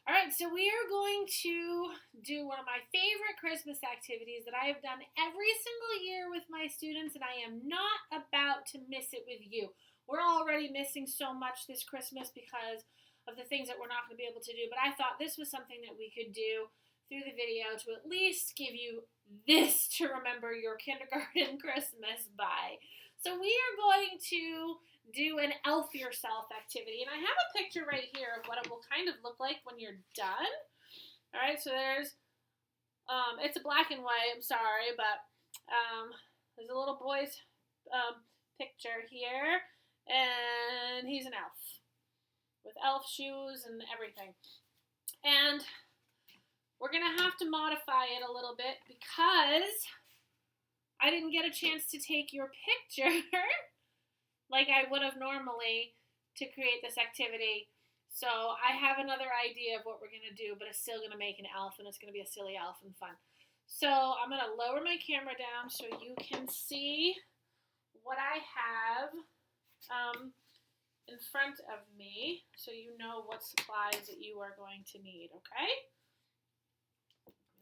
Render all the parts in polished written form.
All right, so we are going to do one of my favorite Christmas activities that I have done every single year with my students, and I am not about to miss it with you. We're already missing so much this Christmas because of the things that we're not going to be able to do, but I thought this was something that we could do through the video to at least give you this to remember your kindergarten Christmas by. So we are going to do an elf yourself activity. And I have a picture right here of what it will kind of look like when you're done. All right, so it's a black and white, I'm sorry, but there's a little boy's picture here, and he's an elf with elf shoes and everything. And we're going to have to modify it a little bit because I didn't get a chance to take your picture like I would have normally to create this activity. So I have another idea of what we're going to do, but it's still going to make an elf, and it's going to be a silly elf and fun. So I'm going to lower my camera down so you can see what I have in front of me, so you know what supplies that you are going to need, okay?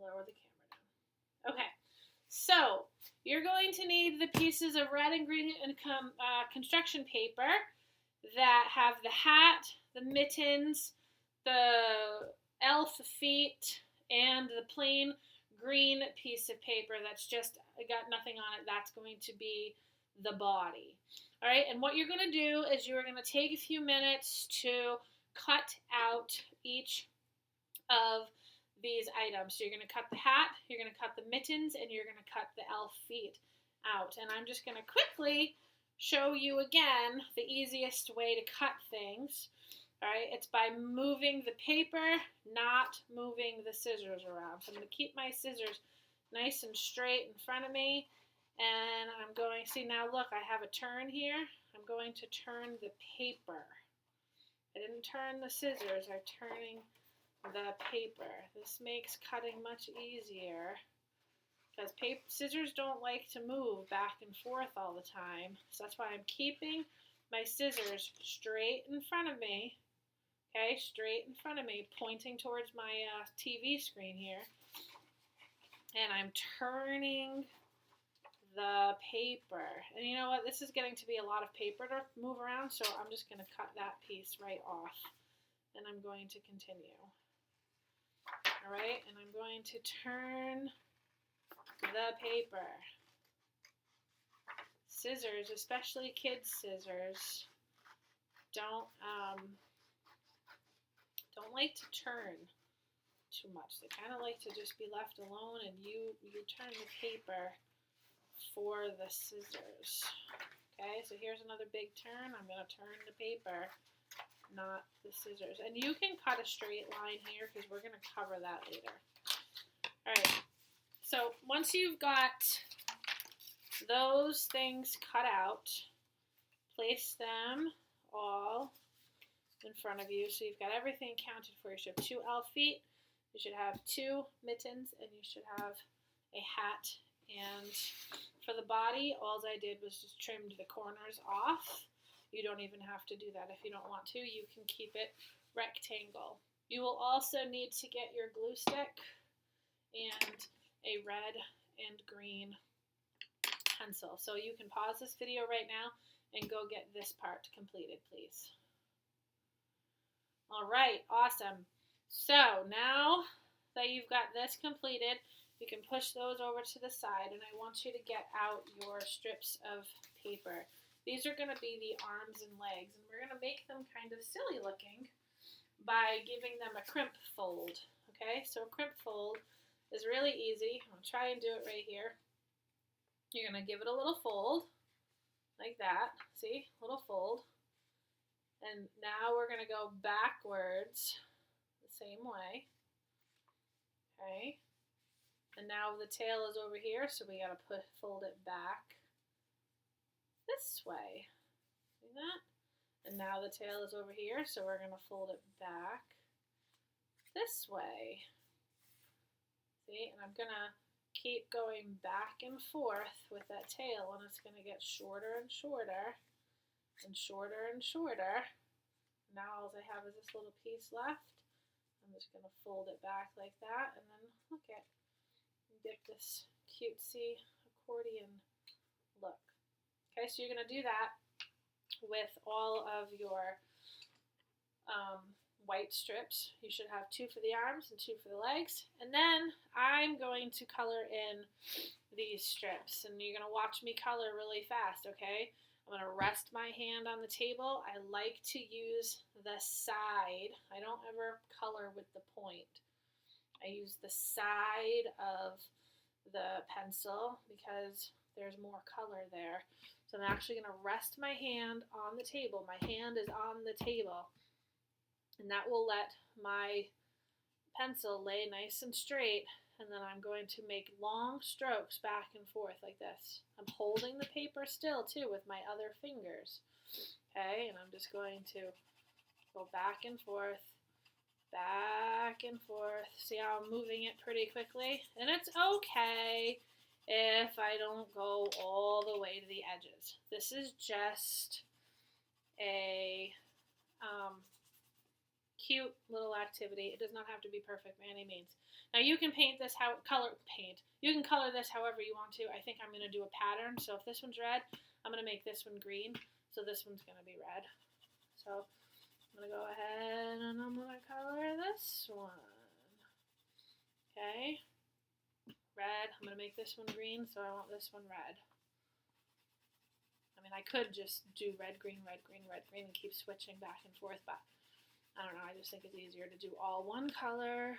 Lower the camera down. Okay. So, you're going to need the pieces of red and green and construction paper that have the hat, the mittens, the elf feet, and the plain green piece of paper that's just got nothing on it. That's going to be the body. All right, and what you're going to do is you're going to take a few minutes to cut out each of these items. So you're going to cut the hat, you're going to cut the mittens, and you're going to cut the elf feet out. And I'm just going to quickly show you again the easiest way to cut things. All right, it's by moving the paper, not moving the scissors around. So I'm going to keep my scissors nice and straight in front of me. And I'm going, see now look, I have a turn here. I'm going to turn the paper. I didn't turn the scissors, I'm turning the paper. This makes cutting much easier because scissors don't like to move back and forth all the time. So that's why I'm keeping my scissors straight in front of me. Okay, straight in front of me, pointing towards my TV screen here. And I'm turning the paper. And you know what? This is getting to be a lot of paper to move around, so I'm just going to cut that piece right off. And I'm going to continue. All right, and I'm going to turn the paper. Scissors, especially kids' scissors, don't like to turn too much. They kind of like to just be left alone, and you turn the paper for the scissors. Okay, so here's another big turn. I'm going to turn the paper, not the scissors. And you can cut a straight line here because we're going to cover that later. All right, so once you've got those things cut out, place them all in front of you. So you've got everything counted for. You should have 2 elf feet, you should have 2 mittens, and you should have a hat. And for the body, all I did was just trimmed the corners off. You don't even have to do that if you don't want to. You can keep it rectangle. You will also need to get your glue stick and a red and green pencil. So you can pause this video right now and go get this part completed, please. All right, awesome. So now that you've got this completed, you can push those over to the side, and I want you to get out your strips of paper. These are going to be the arms and legs, and we're going to make them kind of silly looking by giving them a crimp fold. Okay, so a crimp fold is really easy. I'll try and do it right here. You're going to give it a little fold, like that. See, little fold. And now we're going to go backwards the same way. Okay. And now the tail is over here, so we got to fold it back this way. See that? And now the tail is over here, so we're going to fold it back this way. See? And I'm going to keep going back and forth with that tail, and it's going to get shorter and shorter and shorter and shorter. Now all I have is this little piece left. I'm just going to fold it back like that, and then look at, get this cutesy accordion look. Okay, so you're going to do that with all of your white strips. You should have 2 for the arms and 2 for the legs. And then I'm going to color in these strips, and you're going to watch me color really fast, okay? I'm going to rest my hand on the table. I like to use the side. I don't ever color with the point. I use the side of the pencil because there's more color there. So I'm actually going to rest my hand on the table. My hand is on the table, and that will let my pencil lay nice and straight, and then I'm going to make long strokes back and forth like this. I'm holding the paper still too with my other fingers. Okay, and I'm just going to go back and forth, back and forth. See how I'm moving it pretty quickly? And it's okay if I don't go all the way to the edges. This is just a cute little activity. It does not have to be perfect by any means. Now you can paint this You can color this however you want to. I think I'm going to do a pattern. So if this one's red, I'm going to make this one green. So this one's going to be red. So I'm going to go ahead and I'm going to color this one. Okay. Red. I'm going to make this one green, so I want this one red. I mean, I could just do red, green, red, green, red, green, and keep switching back and forth, but I don't know, I just think it's easier to do all one color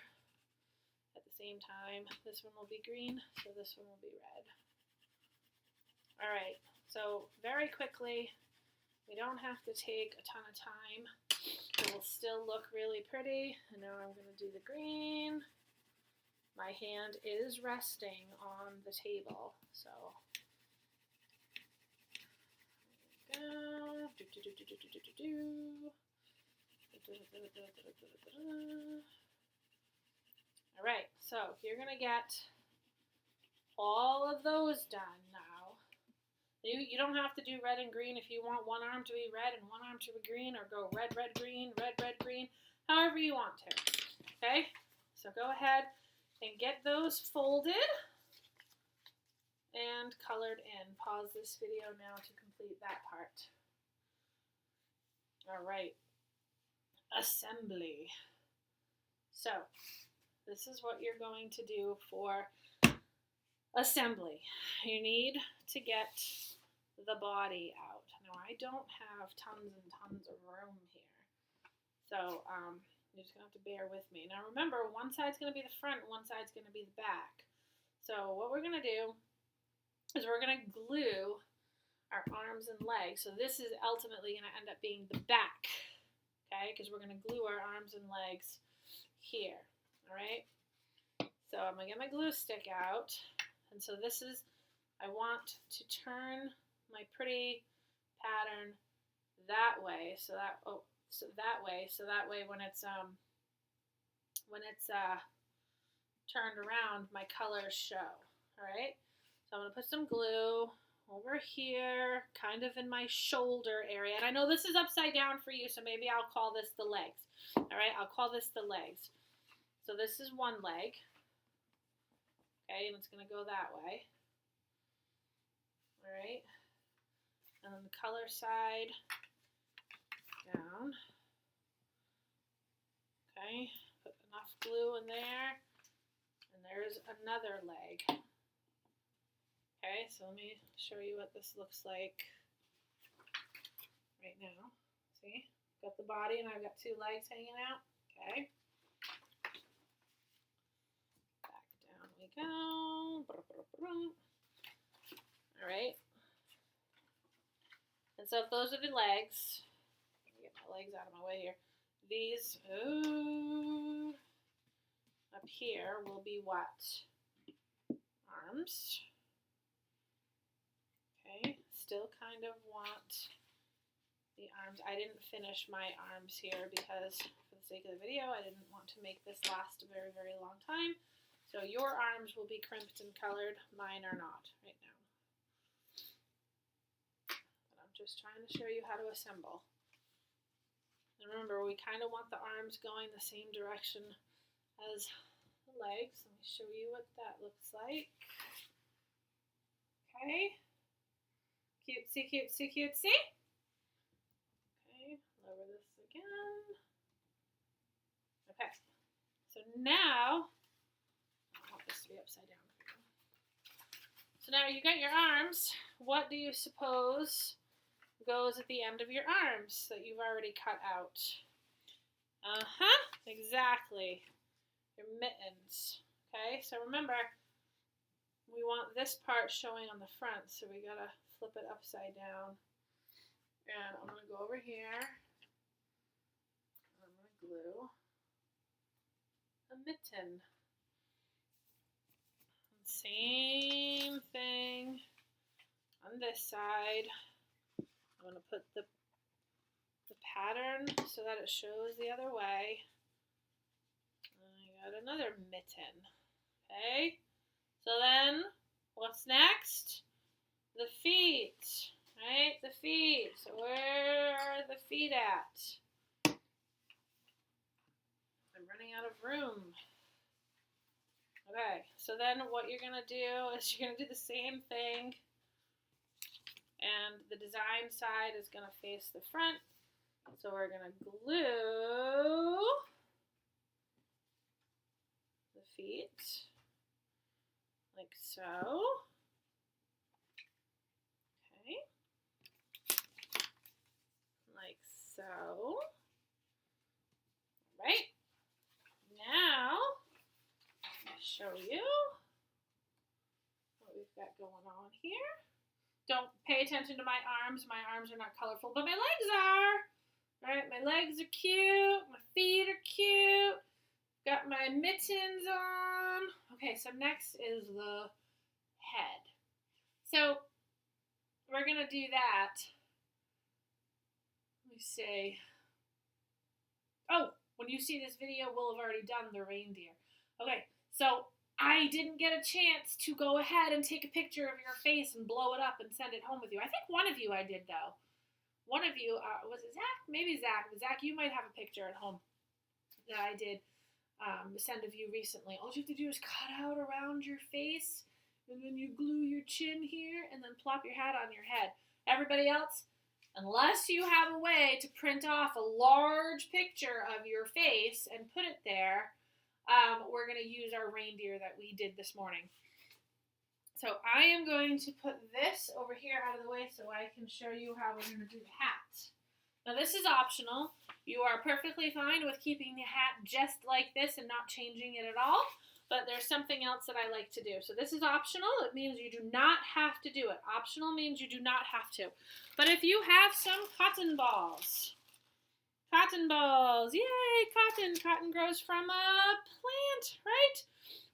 at the same time. This one will be green, so this one will be red. All right, so very quickly, we don't have to take a ton of time. It will still look really pretty. And now I'm going to do the green. My hand is resting on the table, so there we go. All right, so you're going to get all of those done now. You don't have to do red and green if you want one arm to be red and one arm to be green, or go red, red, green, red, red, green, however you want to. Okay, so go ahead and get those folded and colored in. Pause this video now to complete that part. All right, assembly. So this is what you're going to do for assembly. You need to get the body out. Now I don't have tons and tons of room here, so you're just going to have to bear with me. Now remember, one side's going to be the front, one side's going to be the back. So what we're going to do is we're going to glue our arms and legs. So this is ultimately going to end up being the back, okay, because we're going to glue our arms and legs here, all right? So I'm going to get my glue stick out, and so this is, I want to turn my pretty pattern that way, so that way when it's turned around, my colors show. All right, so I'm gonna put some glue over here, kind of in my shoulder area, and I know this is upside down for you, so maybe I'll call this the legs. All right, I'll call this the legs. So this is one leg, okay, and it's gonna go that way. All right, and then the color side down. Okay, put enough glue in there, and there's another leg. Okay, so let me show you what this looks like right now. See, got the body and I've got 2 legs hanging out. Okay, back down we go. All right, and so if those are the legs, let me get my legs out of my way here. These up here will be what? Arms. Okay, still kind of want the arms. I didn't finish my arms here because for the sake of the video, I didn't want to make this last a very, very long time. So your arms will be crimped and colored. Mine are not right now. But I'm just trying to show you how to assemble. And remember, we kind of want the arms going the same direction as the legs. Let me show you what that looks like. Okay. Cutesy, cutesy, cutesy. Okay, lower this again. Okay, so now, I want this to be upside down. So now you got your arms. What do you suppose goes at the end of your arms that you've already cut out? Exactly. Your mittens. Okay, so remember, we want this part showing on the front, so we gotta flip it upside down. And I'm gonna go over here. I'm gonna glue a mitten. Same thing on this side. I'm going to put the pattern so that it shows the other way. And I got another mitten. Okay, so then what's next? The feet, right? The feet. So where are the feet at? I'm running out of room. Okay, so then what you're going to do is you're going to do the same thing. And the design side is going to face the front. So we're going to glue the feet like so. Okay. Like so. All right. Now, I'll show you what we've got going on here. Don't pay attention to my arms. My arms are not colorful, but my legs are. All right, my legs are cute. My feet are cute. Got my mittens on. Okay, so next is the head. So we're going to do that. Let me see. Oh, when you see this video, we'll have already done the reindeer. Okay, so I didn't get a chance to go ahead and take a picture of your face and blow it up and send it home with you. I think one of you I did, though. One of you, was it Zach? Maybe Zach. Zach, you might have a picture at home that I did send of you recently. All you have to do is cut out around your face, and then you glue your chin here, and then plop your hat on your head. Everybody else, unless you have a way to print off a large picture of your face and put it there, we're going to use our reindeer that we did this morning. So I am going to put this over here out of the way so I can show you how we're going to do the hat. Now this is optional. You are perfectly fine with keeping the hat just like this and not changing it at all, but there's something else that I like to do. So this is optional. It means you do not have to do it. Optional means you do not have to. But if you have some cotton balls, yay, cotton. Cotton grows from a plant, right?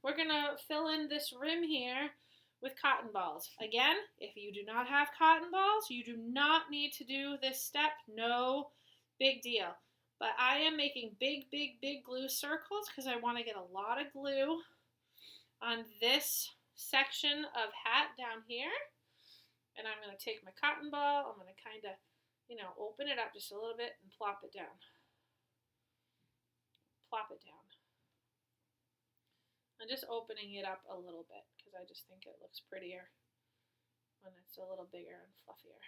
We're going to fill in this rim here with cotton balls. Again, if you do not have cotton balls, you do not need to do this step. No big deal. But I am making big, big, big glue circles because I want to get a lot of glue on this section of hat down here. And I'm going to take my cotton ball. I'm going to kind of, open it up just a little bit and plop it down. Plop it down. I'm just opening it up a little bit because I just think it looks prettier when it's a little bigger and fluffier.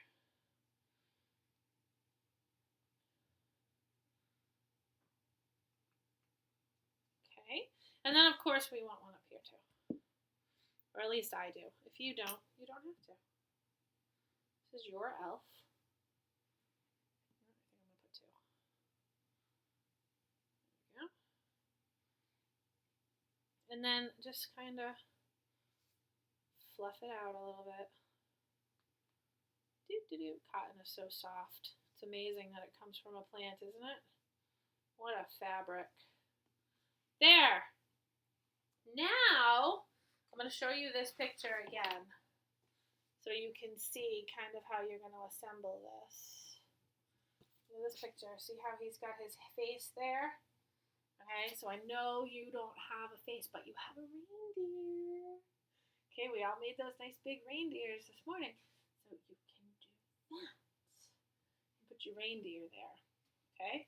Okay, and then of course we want one up here too. Or at least I do. If you don't, you don't have to. This is your elf. And then just kind of fluff it out a little bit. Cotton is so soft. It's amazing that it comes from a plant, isn't it? What a fabric. There. Now, I'm going to show you this picture again so you can see kind of how you're going to assemble this. Look at this picture. See how he's got his face there? Okay, so I know you don't have a face, but you have a reindeer. Okay, we all made those nice big reindeers this morning. So you can do that. Put your reindeer there. Okay,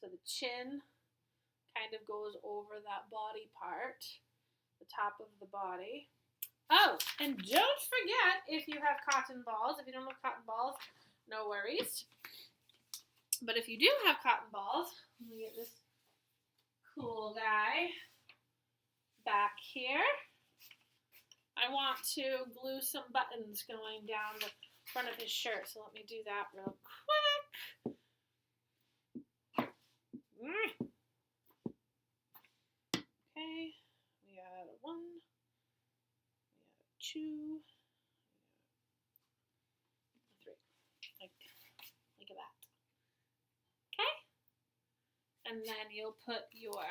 So the chin kind of goes over that body part, the top of the body. Oh, and don't forget, if you have cotton balls, if you don't have cotton balls, no worries. But if you do have cotton balls, let me get this cool guy back here. I want to glue some buttons going down the front of his shirt, so let me do that real quick. Okay, we got a 1, we got a 2, 3, like that. Okay, and then you'll put your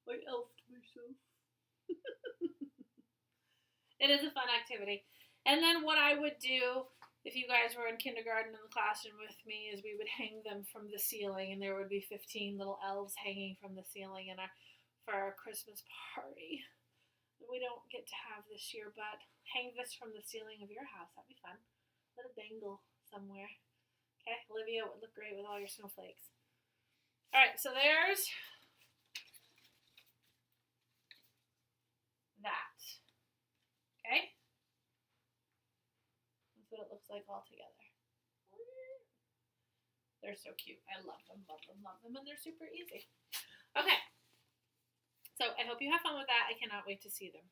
I elfed myself. It is a fun activity. And then what I would do if you guys were in kindergarten in the classroom with me is we would hang them from the ceiling, and there would be 15 little elves hanging from the ceiling for our Christmas party. We don't get to have this year, but hang this from the ceiling of your house. That'd be fun. Let it dangle somewhere. Okay, Olivia would look great with all your snowflakes. All right, so there's that. Okay? That's what it looks like all together. They're so cute. I love them, love them, love them, and they're super easy. Okay. So I hope you have fun with that. I cannot wait to see them.